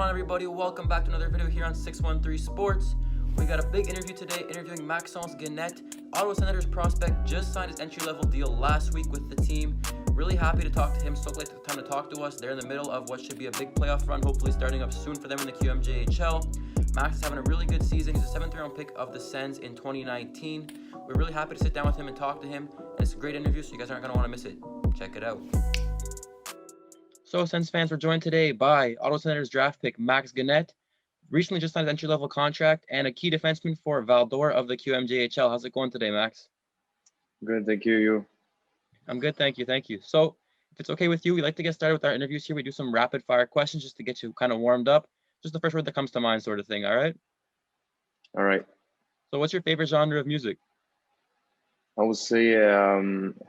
on, everybody? Welcome back to another video here on 613 Sports. We got a big interview today, interviewing Maxence Guenette. Ottawa Senators prospect, just signed his entry-level deal last week with the team. Really happy to talk to him. So glad to time to talk to us. They're in the middle of what should be a big playoff run, hopefully starting up soon for them in the Qmhl. Max is having a really good season. He's a 7th round pick of the Sens in 2019. We're really happy to sit down with him and talk to him. And it's a great interview, so you guys aren't going to want to miss it. Check it out. So, Sens fans, we're joined today by Ottawa Senators draft pick Max Guenette, recently just signed an entry-level contract, and a key defenseman for Val-d'Or of the Qmhl. How's it going today, Max? Good, thank you. You? I'm good, thank you. So, if it's okay with you, we like to get started with our interviews here. We do some rapid-fire questions just to get you kind of warmed up. Just the first word that comes to mind sort of thing, all right? All right. So, what's your favorite genre of music? I would say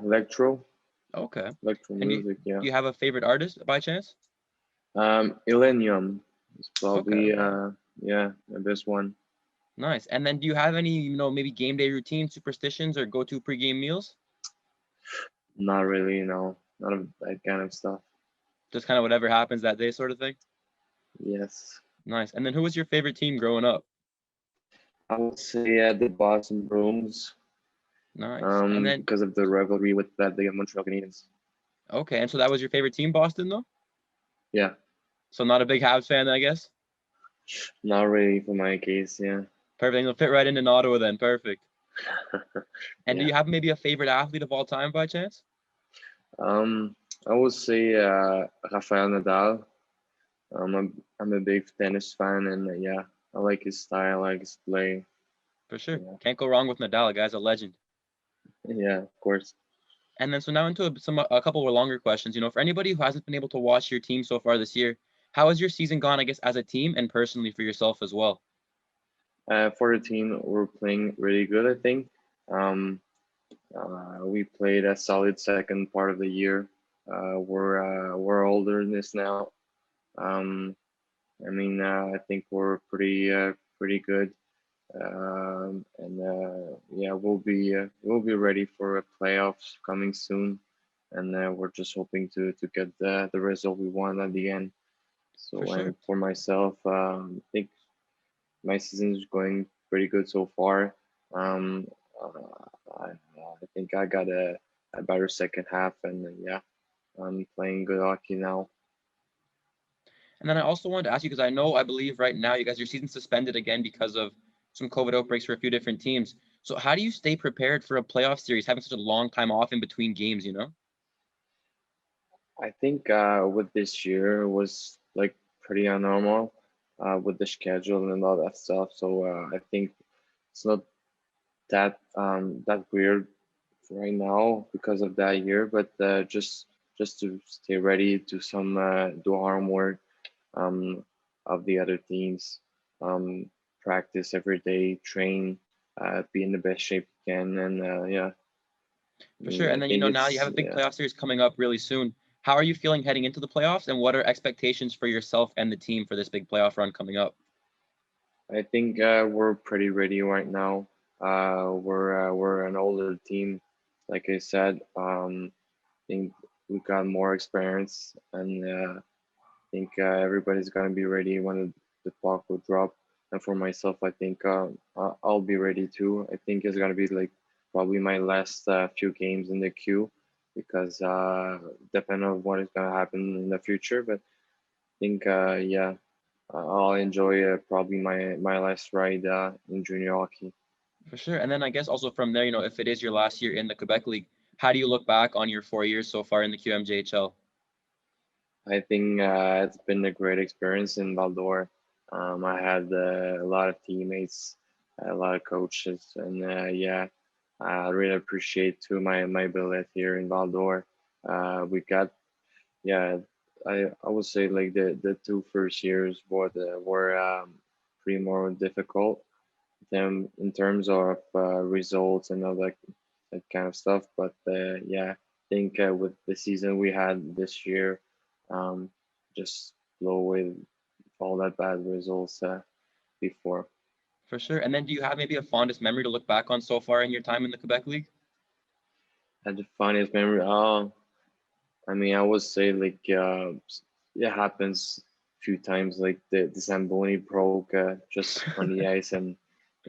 electro. Okay. Electro music, yeah. Do you have a favorite artist by chance? Illenium is probably Okay. the best one. Nice. And then do you have any, maybe game day routines, superstitions, or go-to pregame meals? Not really, no. Not of that kind of stuff. Just kind of whatever happens that day sort of thing? Yes. Nice. And then who was your favorite team growing up? I would say the Boston Bruins. Nice. And then because of the rivalry with the Montreal Canadiens. okay, and so that was your favorite team, Boston, though? Yeah. So not a big Habs fan, I guess? Not really for my case, yeah. Perfect. You'll fit right in Ottawa then. Perfect. And Yeah. do you have maybe a favorite athlete of all time by chance? I would say Rafael Nadal. I'm a big tennis fan, and yeah, I like his style, I like his play. For sure. Yeah. Can't go wrong with Nadal. The guy's a legend. Yeah, of course. And then so now into a couple of longer questions. For anybody who hasn't been able to watch your team so far this year, how has your season gone, I guess, as a team and personally for yourself as well? For the team, we're playing really good, I think. We played a solid second part of the year. We're older than this now. I think we're pretty good. Yeah, we'll be ready for playoffs coming soon, and we're just hoping to get the result we want at the end. So, For sure. and for myself, I think my season is going pretty good so far. I think I got a better second half, and yeah, I'm playing good hockey now. And then I also wanted to ask you, because I believe right now your season's suspended again because of some COVID outbreaks for a few different teams. So how do you stay prepared for a playoff series, having such a long time off in between games, I think with this year was like pretty abnormal with the schedule and all that stuff. So I think it's not that weird right now because of that year, but just to stay ready, do homework of the other teams, practice every day, train, be in the best shape you can, and yeah. For sure. And I then, think now you it's have a big yeah. playoff series coming up really soon. How are you feeling heading into the playoffs, and what are expectations for yourself and the team for this big playoff run coming up? I think we're pretty ready right now. We're an older team, like I said. I think we got more experience, and I think everybody's gonna be ready when the puck will drop. And for myself, I think I'll be ready too. I think it's gonna be like probably my last few games in the queue because depending on what is gonna happen in the future. But I think yeah. I'll enjoy probably my last ride in junior hockey. For sure. And then I guess also from there, if it is your last year in the Quebec League, how do you look back on your 4 years so far in the QMJHL? I think it's been a great experience in Val-d'Or. I had a lot of teammates, a lot of coaches, and yeah, I really appreciate too my billet here in Val-d'Or. We got yeah, I would say like the two first years were pretty more difficult them in terms of results and all that kind of stuff. But yeah, I think with the season we had this year, um, just blow away all that bad results before. For sure. And then do you have maybe a fondest memory to look back on so far in your time in the Quebec League? Had the funniest memory. I would say like it happens few times. Like the Zamboni broke just on the ice, and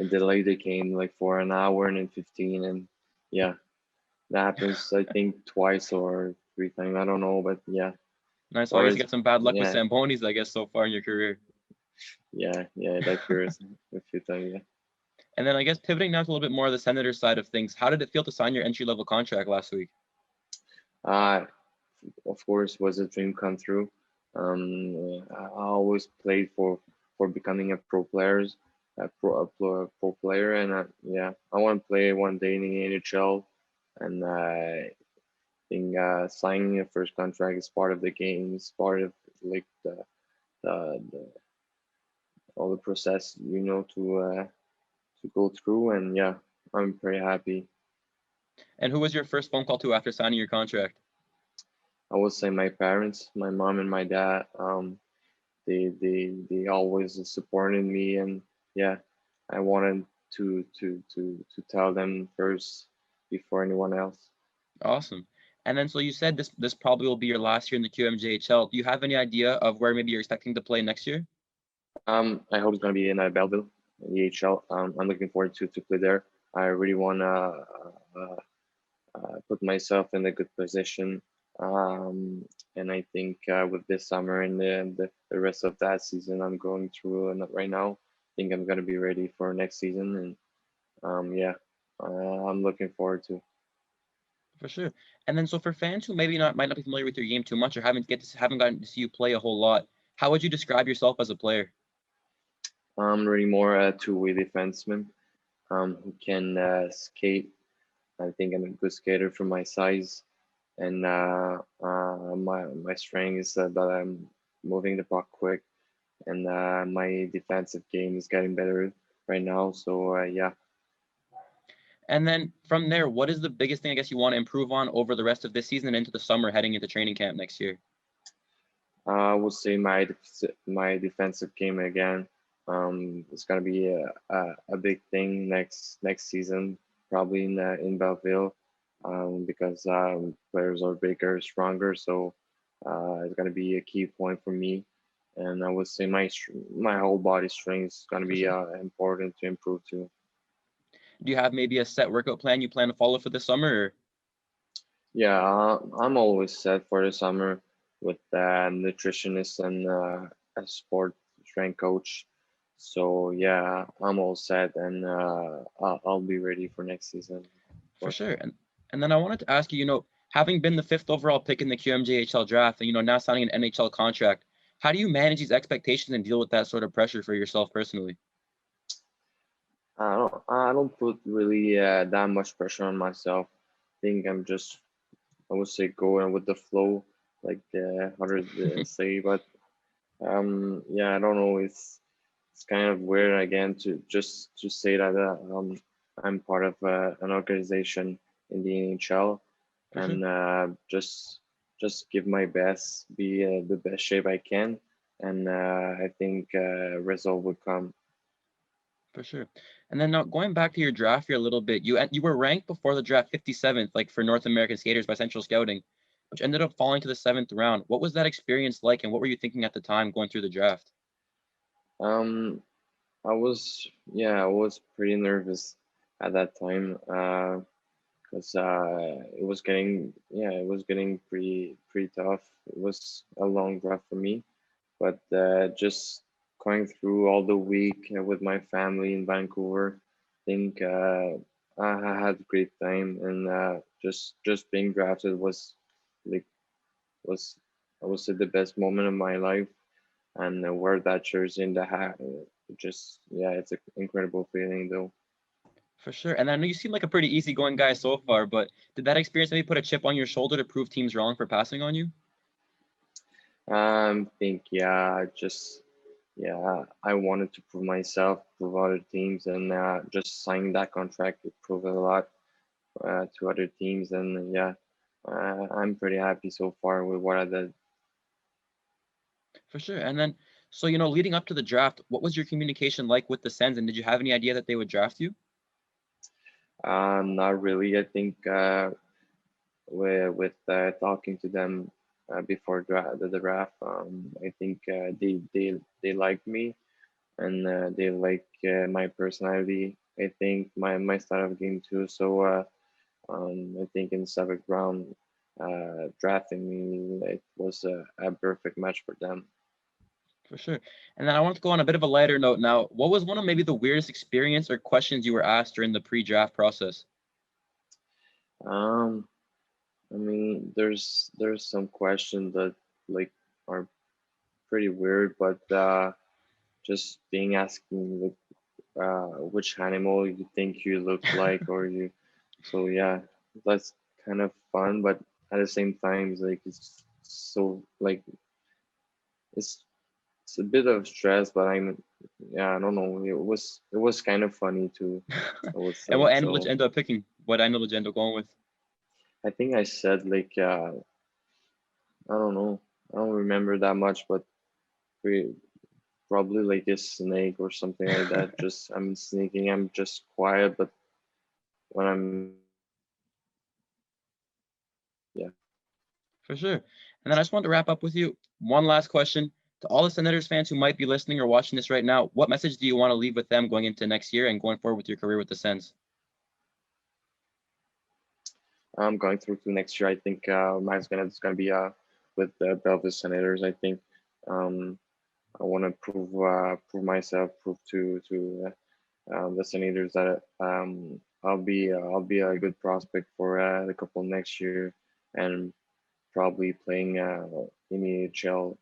delayed the game like for an hour and 15. And yeah, that happens I think twice or three times. I don't know, but yeah. Nice. So I Or guess you is got some bad luck with yeah, Zambonis, I guess, so far in your career. yeah, that occurs a few times. Yeah. And then I guess pivoting now to a little bit more of the Senators side of things, how did it feel to sign your entry level contract last week? Uh, of course, was a dream come true. I always played for becoming a pro player, pro player, and yeah, I want to play one day in the NHL, and I think signing a first contract is part of the game. It's part of like the all the process, to go through, and yeah, I'm pretty happy. And who was your first phone call to after signing your contract? I would say my parents, my mom and my dad. They always supported me, and yeah, I wanted to tell them first before anyone else. Awesome. And then so you said this probably will be your last year in the QMJHL. Do you have any idea of where maybe you're expecting to play next year? I hope it's gonna be in Belleville, in the HL. I'm looking forward to play there. I really wanna put myself in a good position. And I think with this summer and the rest of that season I'm going through right now, I think I'm gonna be ready for next season. And yeah, I'm looking forward to. For sure. And then so for fans who maybe not might not be familiar with your game too much or haven't gotten to see you play a whole lot, how would you describe yourself as a player? I'm really more a two-way defenseman who can skate. I think I'm a good skater for my size, and my strength is that I'm moving the puck quick, and my defensive game is getting better right now. So yeah, And then from there, what is the biggest thing I guess you want to improve on over the rest of this season and into the summer heading into training camp next year? I would say my defensive game again. It's gonna be a big thing next season, probably in Belleville, because players are bigger, stronger. So it's gonna be a key point for me. And I would say my whole body strength is gonna For be sure. important to improve too. Do you have maybe a set workout plan you plan to follow for this summer? Or? Yeah, I'm always set for the summer with nutritionist and a sport strength coach. So yeah, I'm all set, and I'll be ready for next season, of For course. sure. And then I wanted to ask you, having been the fifth overall pick in the QMJHL draft and now signing an NHL contract, how do you manage these expectations and deal with that sort of pressure for yourself personally? I don't put really that much pressure on myself. I think I would say going with the flow, like others say. But yeah, I don't know. It's kind of weird again to say that I'm part of an organization in the NHL, For sure. and just give my best, be the best shape I can, and I think result would come. For sure. And then now going back to your draft here a little bit, you were ranked before the draft 57th, like for North American skaters by Central Scouting, which ended up falling to the seventh round. What was that experience like, and what were you thinking at the time going through the draft? Um, I was pretty nervous at that time because it was getting pretty tough. It was a long draft for me, but just going through all the week with my family in Vancouver, I think I had a great time, and just being drafted was like was I would say the best moment of my life, and wear that jersey in the hat. Just yeah, it's an incredible feeling though. For sure. And I know you seem like a pretty easygoing guy so far, but did that experience maybe put a chip on your shoulder to prove teams wrong for passing on you? Think yeah, just yeah, I wanted to prove myself, prove other teams, and just signing that contract it proved a lot to other teams, and yeah, I'm pretty happy so far with what I did. For sure. And then, so, leading up to the draft, what was your communication like with the Sens? And did you have any idea that they would draft you? Not really. I think with talking to them before the draft. I think they liked me, and they like my personality. I think my style of game too. So I think in seventh round, drafting me, it was a perfect match for them. For sure. And then I want to go on a bit of a lighter note now. What was one of maybe the weirdest experience or questions you were asked during the pre-draft process? Um, I mean, there's some questions that like are pretty weird, but just being asking like which animal you think you look like, or you. So yeah, that's kind of fun, but at the same time, it's like it's so like it's it's a bit of stress, but yeah, I don't know. It was kind of funny too, I would And say. what animal did you So end up picking? What animal did you end up going with? I think I said like I don't know. I don't remember that much, but we probably like a snake or something like that. Just I'm sneaking. I'm just quiet, but when I'm yeah. For sure. And then I just wanted to wrap up with you. One last question. To all the Senators fans who might be listening or watching this right now, what message do you want to leave with them going into next year and going forward with your career with the Sens? I'm going through to next year. I think mine's gonna be with the Belleville Senators. I think um, I want to prove myself, prove to the Senators that I'll be a good prospect for the couple next year, and probably playing in the AHL.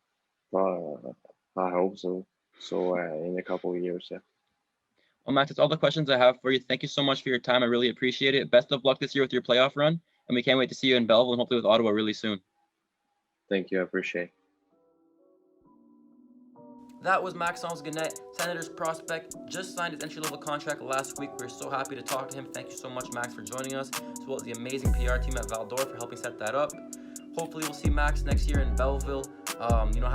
Uh, I hope so. So in a couple of years, yeah. Well, Max, that's all the questions I have for you. Thank you so much for your time. I really appreciate it. Best of luck this year with your playoff run. And we can't wait to see you in Belleville and hopefully with Ottawa really soon. Thank you. I appreciate it. That was Maxence Guenette, Senators prospect, just signed his entry-level contract last week. We're so happy to talk to him. Thank you so much, Max, for joining us, as well as the amazing PR team at Val-d'Or for helping set that up. Hopefully we'll see Max next year in Belleville.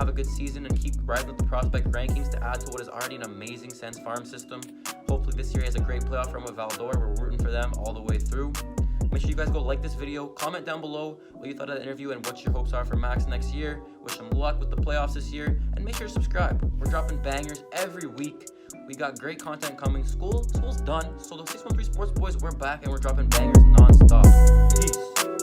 Have a good season and keep rising up the prospect rankings to add to what is already an amazing Sens farm system. Hopefully this year he has a great playoff run with Val-d'Or. We're rooting for them all the way through. Make sure you guys go like this video, comment down below what you thought of the interview and what your hopes are for Max next year. Wish him luck with the playoffs this year, and make sure to subscribe. We're dropping bangers every week. We got great content coming. School's done, so the 613 Sports Boys, we're back and we're dropping bangers non-stop. Peace.